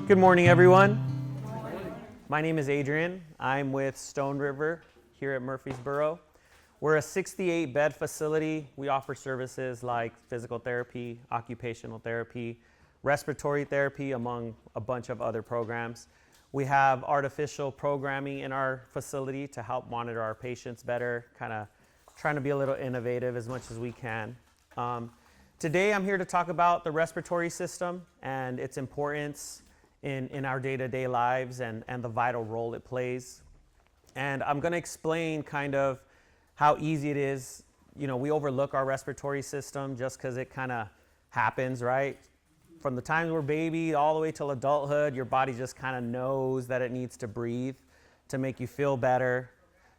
Good morning, everyone. My name is Adrian. I'm with Stone River here at Murfreesboro. We're a 68-bed facility. We offer services like physical therapy, occupational therapy, respiratory therapy, among a bunch of other programs. We have artificial programming in our facility to help monitor our patients better, kind of trying to be a little innovative as much as we can. Today I'm here to talk about the respiratory system and its importance in our day-to-day lives and the vital role it plays. And I'm going to explain kind of how easy it is. You know, we overlook our respiratory system just because it kind of happens, right? From the time we're baby all the way till adulthood, your body just kind of knows that it needs to breathe to make you feel better,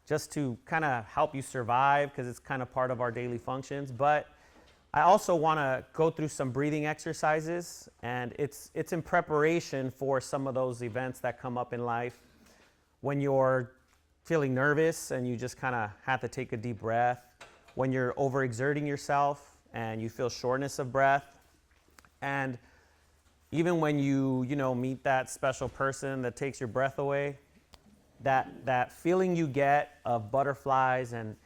just to kind of help you survive because it's kind of part of our daily functions. But I also want to go through some breathing exercises, and it's in preparation for some of those events that come up in life when you're feeling nervous and you just kind of have to take a deep breath, when you're overexerting yourself and you feel shortness of breath, and even when you meet that special person that takes your breath away, that feeling you get of butterflies and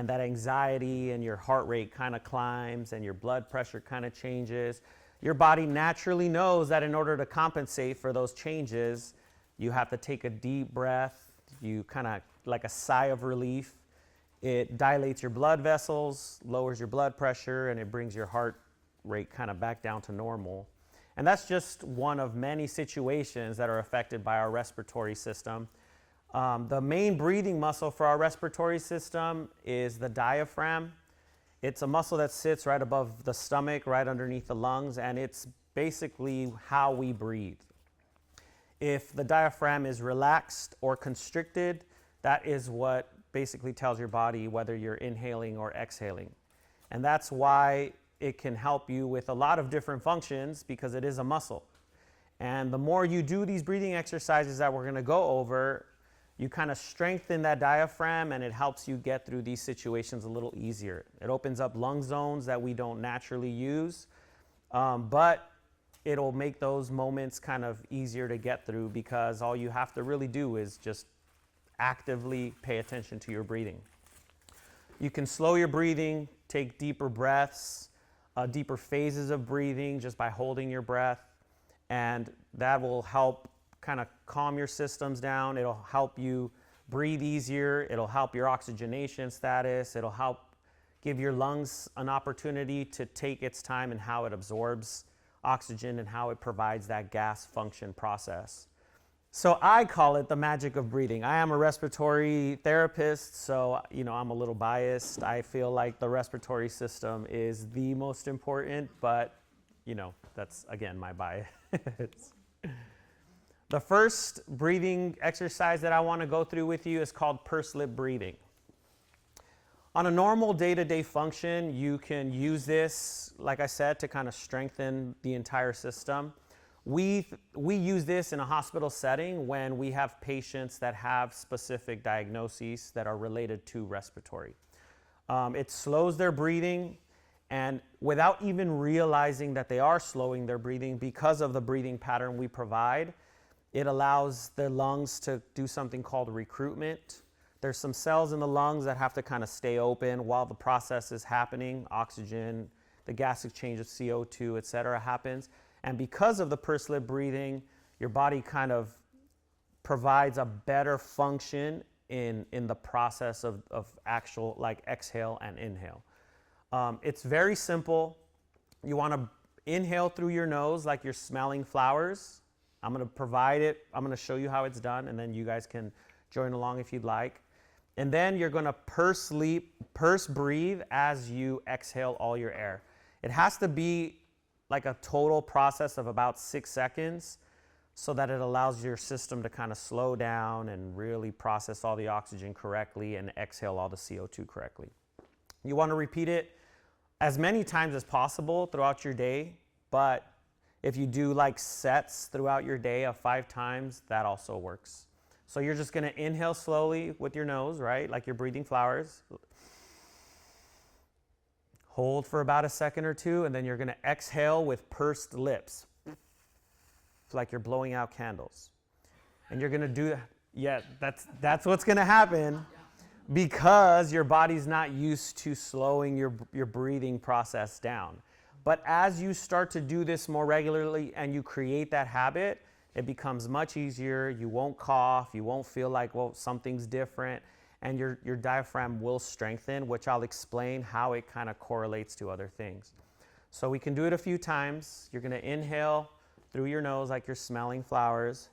that anxiety, and your heart rate kind of climbs and your blood pressure kind of changes. Your body naturally knows that in order to compensate for those changes, you have to take a deep breath. You kind of like a sigh of relief. It dilates your blood vessels, lowers your blood pressure, and it brings your heart rate kind of back down to normal. And that's just one of many situations that are affected by our respiratory system. The main breathing muscle for our respiratory system is the diaphragm. It's a muscle that sits right above the stomach, right underneath the lungs, and it's basically how we breathe. If the diaphragm is relaxed or constricted, that is what basically tells your body whether you're inhaling or exhaling. And that's why it can help you with a lot of different functions, because it is a muscle. And the more you do these breathing exercises that we're going to go over, you kind of strengthen that diaphragm, and it helps you get through these situations a little easier. It opens up lung zones that we don't naturally use, but it'll make those moments kind of easier to get through, because all you have to really do is just actively pay attention to your breathing. You can slow your breathing, take deeper breaths, deeper phases of breathing just by holding your breath, and that will help kind of calm your systems down. It'll help you breathe easier. It'll help your oxygenation status. It'll help give your lungs an opportunity to take its time in how it absorbs oxygen and how it provides that gas function process. So I call it the magic of breathing. I am a respiratory therapist, so I'm a little biased. I feel like the respiratory system is the most important, but that's again my bias. The first breathing exercise that I want to go through with you is called pursed lip breathing. On a normal day-to-day function, you can use this, like I said, to kind of strengthen the entire system. We use this in a hospital setting when we have patients that have specific diagnoses that are related to respiratory. It slows their breathing, and without even realizing that they are slowing their breathing because of the breathing pattern we provide, it allows the lungs to do something called recruitment. There's some cells in the lungs that have to kind of stay open while the process is happening. Oxygen, the gas exchange of CO2, et cetera, happens. And because of the pursed lip breathing, your body kind of provides a better function in the process of actual like exhale and inhale. It's very simple. You want to inhale through your nose like you're smelling flowers. I'm going to provide it. I'm going to show you how it's done, and then you guys can join along if you'd like. And then you're going to purse breathe as you exhale all your air. It has to be like a total process of about 6 seconds so that it allows your system to kind of slow down and really process all the oxygen correctly and exhale all the CO2 correctly. You want to repeat it as many times as possible throughout your day, but if you do like sets throughout your day of 5 times, that also works. So you're just going to inhale slowly with your nose, right? Like you're breathing flowers. Hold for about a second or two, and then you're going to exhale with pursed lips. like you're blowing out candles. And you're going to do that. Yeah, that's what's going to happen because your body's not used to slowing your breathing process down. But as you start to do this more regularly and you create that habit, it becomes much easier. You won't cough. You won't feel like, well, something's different. And your diaphragm will strengthen, which I'll explain how it kind of correlates to other things. So we can do it a few times. You're going to inhale through your nose like you're smelling flowers.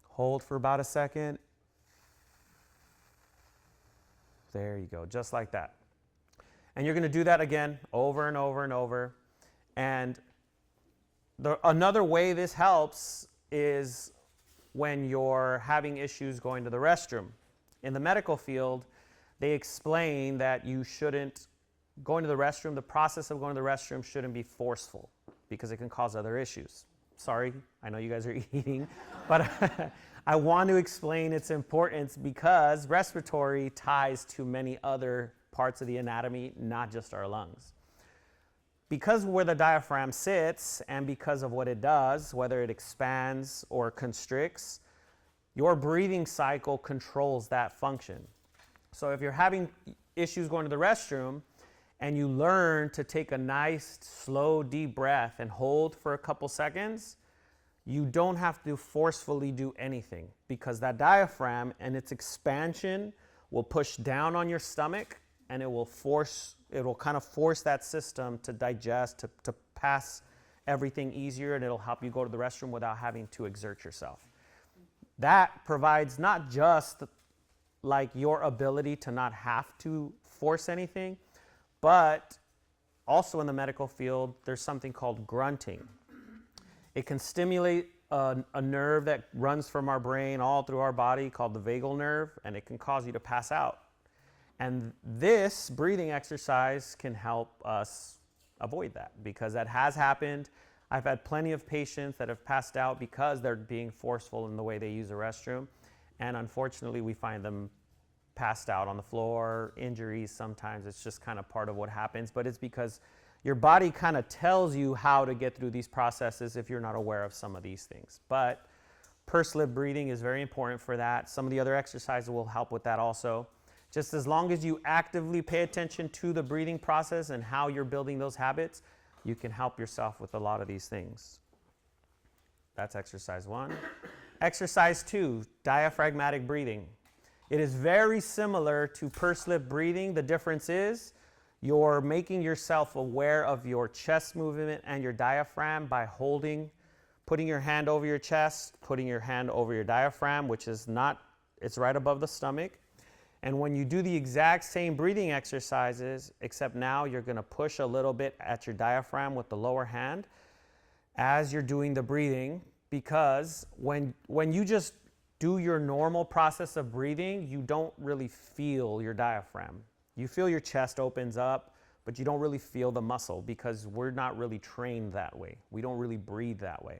Hold for about a second. There you go, just like that. And you're going to do that again over and over and over. And another way this helps is when you're having issues going to the restroom. In the medical field, they explain that you shouldn't, going to the restroom, the process of going to the restroom shouldn't be forceful because it can cause other issues. Sorry, I know you guys are eating, but I want to explain its importance because respiratory ties to many other parts of the anatomy, not just our lungs. Because where the diaphragm sits and because of what it does, whether it expands or constricts, your breathing cycle controls that function. So if you're having issues going to the restroom and you learn to take a nice, slow, deep breath and hold for a couple seconds, you don't have to forcefully do anything because that diaphragm and its expansion will push down on your stomach and it will kind of force that system to digest, to pass everything easier, and it'll help you go to the restroom without having to exert yourself. That provides not just like your ability to not have to force anything, but also in the medical field, there's something called grunting. It can stimulate a nerve that runs from our brain all through our body called the vagal nerve, and it can cause you to pass out. And this breathing exercise can help us avoid that because that has happened. I've had plenty of patients that have passed out because they're being forceful in the way they use the restroom. And unfortunately, we find them passed out on the floor, injuries sometimes. It's just kind of part of what happens. But it's because your body kind of tells you how to get through these processes if you're not aware of some of these things. But pursed lip breathing is very important for that. Some of the other exercises will help with that also. Just as long as you actively pay attention to the breathing process and how you're building those habits, you can help yourself with a lot of these things. That's exercise 1. Exercise 2, diaphragmatic breathing. It is very similar to pursed lip breathing. The difference is you're making yourself aware of your chest movement and your diaphragm by putting your hand over your chest, putting your hand over your diaphragm, which is it's right above the stomach. And when you do the exact same breathing exercises, except now you're going to push a little bit at your diaphragm with the lower hand as you're doing the breathing, because when you just do your normal process of breathing, you don't really feel your diaphragm. You feel your chest opens up, but you don't really feel the muscle because we're not really trained that way. We don't really breathe that way.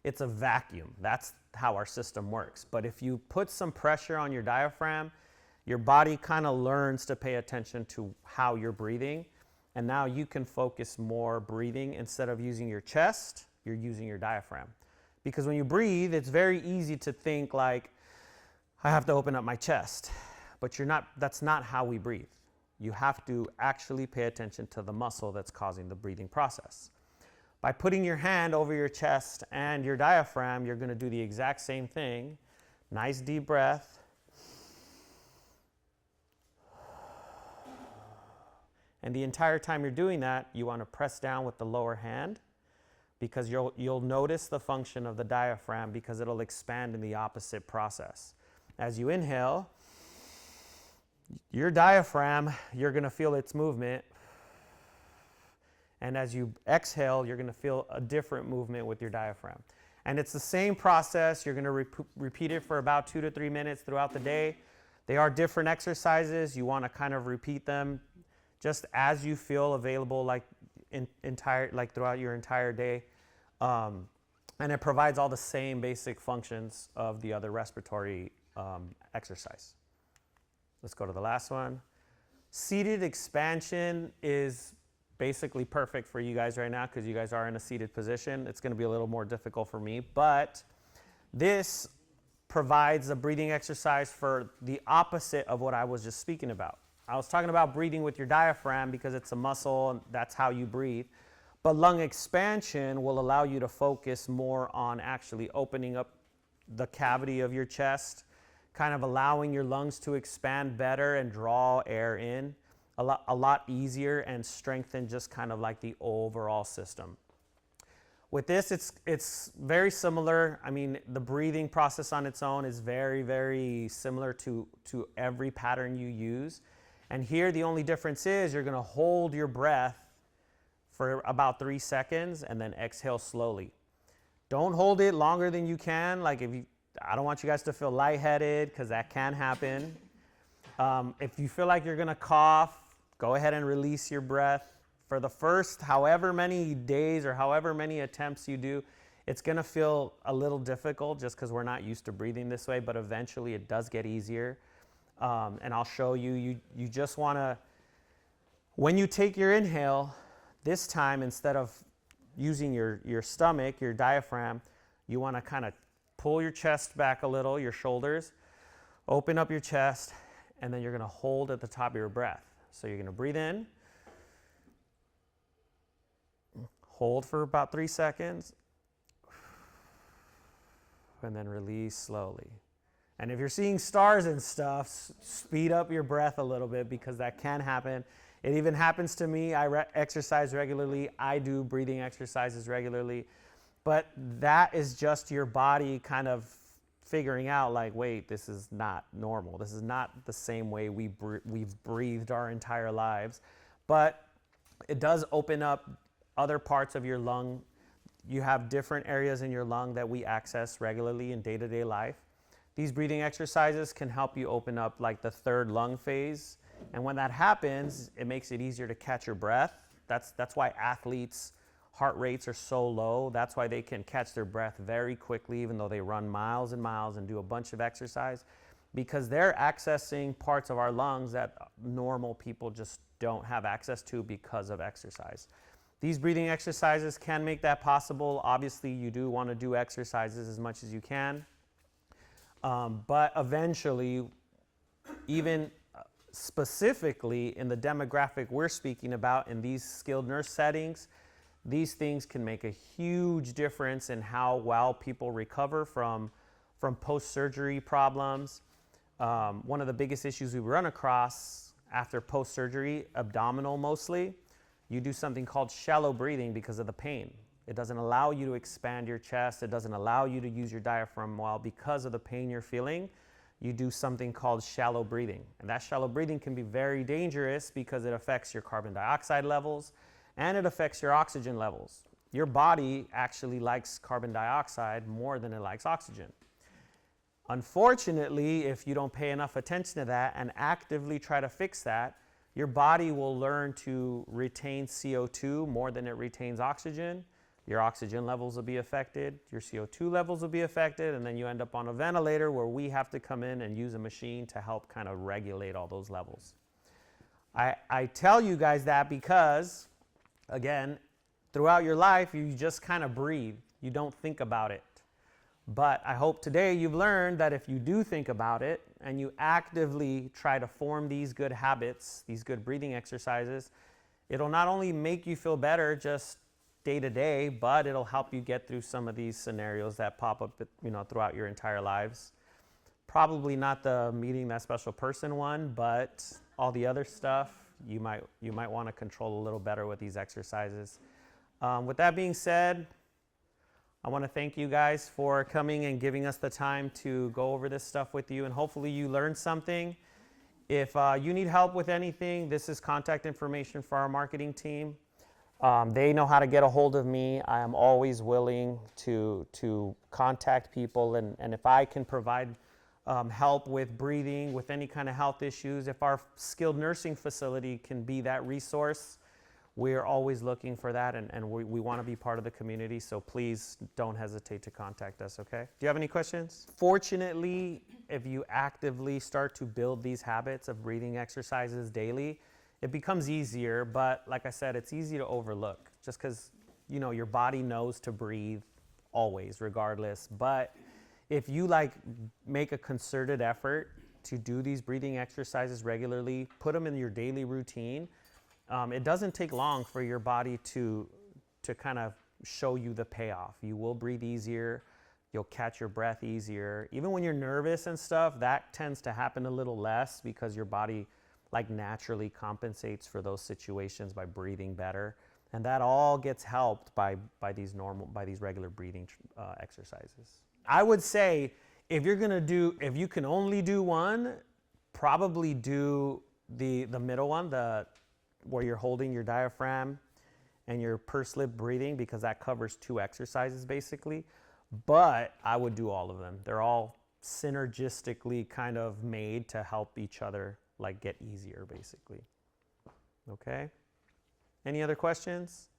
It's a vacuum. That's how our system works. But if you put some pressure on your diaphragm, your body kind of learns to pay attention to how you're breathing. And now you can focus more breathing. Instead of using your chest, you're using your diaphragm. Because when you breathe, it's very easy to think like, I have to open up my chest. But that's not how we breathe. You have to actually pay attention to the muscle that's causing the breathing process. By putting your hand over your chest and your diaphragm, you're going to do the exact same thing. Nice deep breath. And the entire time you're doing that, you want to press down with the lower hand because you'll notice the function of the diaphragm because it'll expand in the opposite process. As you inhale, your diaphragm, you're going to feel its movement. And as you exhale, you're going to feel a different movement with your diaphragm. And it's the same process. You're going to repeat it for about 2 to 3 minutes throughout the day. They are different exercises. You want to kind of repeat them just as you feel available, like throughout your entire day. And it provides all the same basic functions of the other respiratory exercise. Let's go to the last one. Seated expansion is basically perfect for you guys right now because you guys are in a seated position. It's going to be a little more difficult for me, but this provides a breathing exercise for the opposite of what I was just speaking about. I was talking about breathing with your diaphragm because it's a muscle and that's how you breathe. But lung expansion will allow you to focus more on actually opening up the cavity of your chest, kind of allowing your lungs to expand better and draw air in a lot easier and strengthen just kind of like the overall system. With this, it's very similar. I mean, the breathing process on its own is very, very similar to every pattern you use. And here, the only difference is you're going to hold your breath for about 3 seconds and then exhale slowly. Don't hold it longer than you can. Like I don't want you guys to feel lightheaded because that can happen. If you feel like you're going to cough, go ahead and release your breath. For the first however many days or however many attempts you do, it's going to feel a little difficult just because we're not used to breathing this way, but eventually it does get easier. And I'll show you. You just want to, when you take your inhale, this time instead of using your stomach, your diaphragm, you want to kind of pull your chest back a little, your shoulders, open up your chest, and then you're going to hold at the top of your breath. So you're going to breathe in. Hold for about 3 seconds, and then release slowly. And if you're seeing stars and stuff, speed up your breath a little bit because that can happen. It even happens to me. I exercise regularly. I do breathing exercises regularly. But that is just your body kind of figuring out like, wait, this is not normal. This is not the same way we've breathed our entire lives. But it does open up other parts of your lung. You have different areas in your lung that we access regularly in day-to-day life. These breathing exercises can help you open up like the third lung phase. And when that happens, it makes it easier to catch your breath. That's why athletes' heart rates are so low. That's why they can catch their breath very quickly, even though they run miles and miles and do a bunch of exercise, because they're accessing parts of our lungs that normal people just don't have access to because of exercise. These breathing exercises can make that possible. Obviously, you do want to do exercises as much as you can. But eventually, even specifically in the demographic we're speaking about in these skilled nurse settings, these things can make a huge difference in how well people recover from post-surgery problems. One of the biggest issues we run across after post-surgery, abdominal mostly, you do something called shallow breathing because of the pain. It doesn't allow you to expand your chest. It doesn't allow you to use your diaphragm well because of the pain you're feeling. You do something called shallow breathing. And that shallow breathing can be very dangerous because it affects your carbon dioxide levels and it affects your oxygen levels. Your body actually likes carbon dioxide more than it likes oxygen. Unfortunately, if you don't pay enough attention to that and actively try to fix that, your body will learn to retain CO2 more than it retains oxygen. Your oxygen levels will be affected, your CO2 levels will be affected, and then you end up on a ventilator where we have to come in and use a machine to help kind of regulate all those levels. I tell you guys that because, again, throughout your life, you just kind of breathe. You don't think about it. But I hope today you've learned that if you do think about it and you actively try to form these good habits, these good breathing exercises, it'll not only make you feel better just day to day, but it'll help you get through some of these scenarios that pop up, throughout your entire lives. Probably not the meeting that special person one, but all the other stuff you might want to control a little better with these exercises. With that being said, I want to thank you guys for coming and giving us the time to go over this stuff with you, and hopefully you learned something. If you need help with anything, this is contact information for our marketing team. They know how to get a hold of me. I am always willing to contact people, and if I can provide help with breathing, with any kind of health issues, if our skilled nursing facility can be that resource, we're always looking for that, and we want to be part of the community, so please don't hesitate to contact us, okay? Do you have any questions? Fortunately, if you actively start to build these habits of breathing exercises daily, it becomes easier, but like I said, it's easy to overlook just because, you know, your body knows to breathe always, regardless. But if you like make a concerted effort to do these breathing exercises regularly, put them in your daily routine, it doesn't take long for your body to kind of show you the payoff. You will breathe easier. You'll catch your breath easier. Even when you're nervous and stuff, that tends to happen a little less because your body like naturally compensates for those situations by breathing better. And that all gets helped by these regular breathing exercises. I would say if you can only do one, probably do the middle one, where you're holding your diaphragm and your pursed lip breathing, because that covers 2 exercises basically. But I would do all of them. They're all synergistically kind of made to help each other like get easier basically. Okay? Any other questions?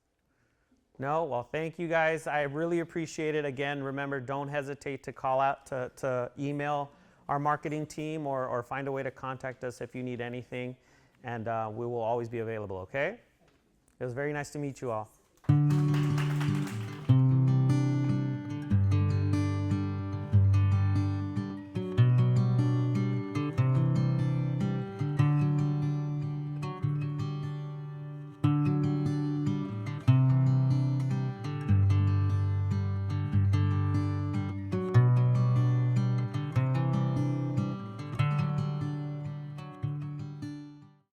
No? Well, thank you guys. I really appreciate it. Again, remember, don't hesitate to call out, to email our marketing team or find a way to contact us if you need anything. And we will always be available, okay? It was very nice to meet you all.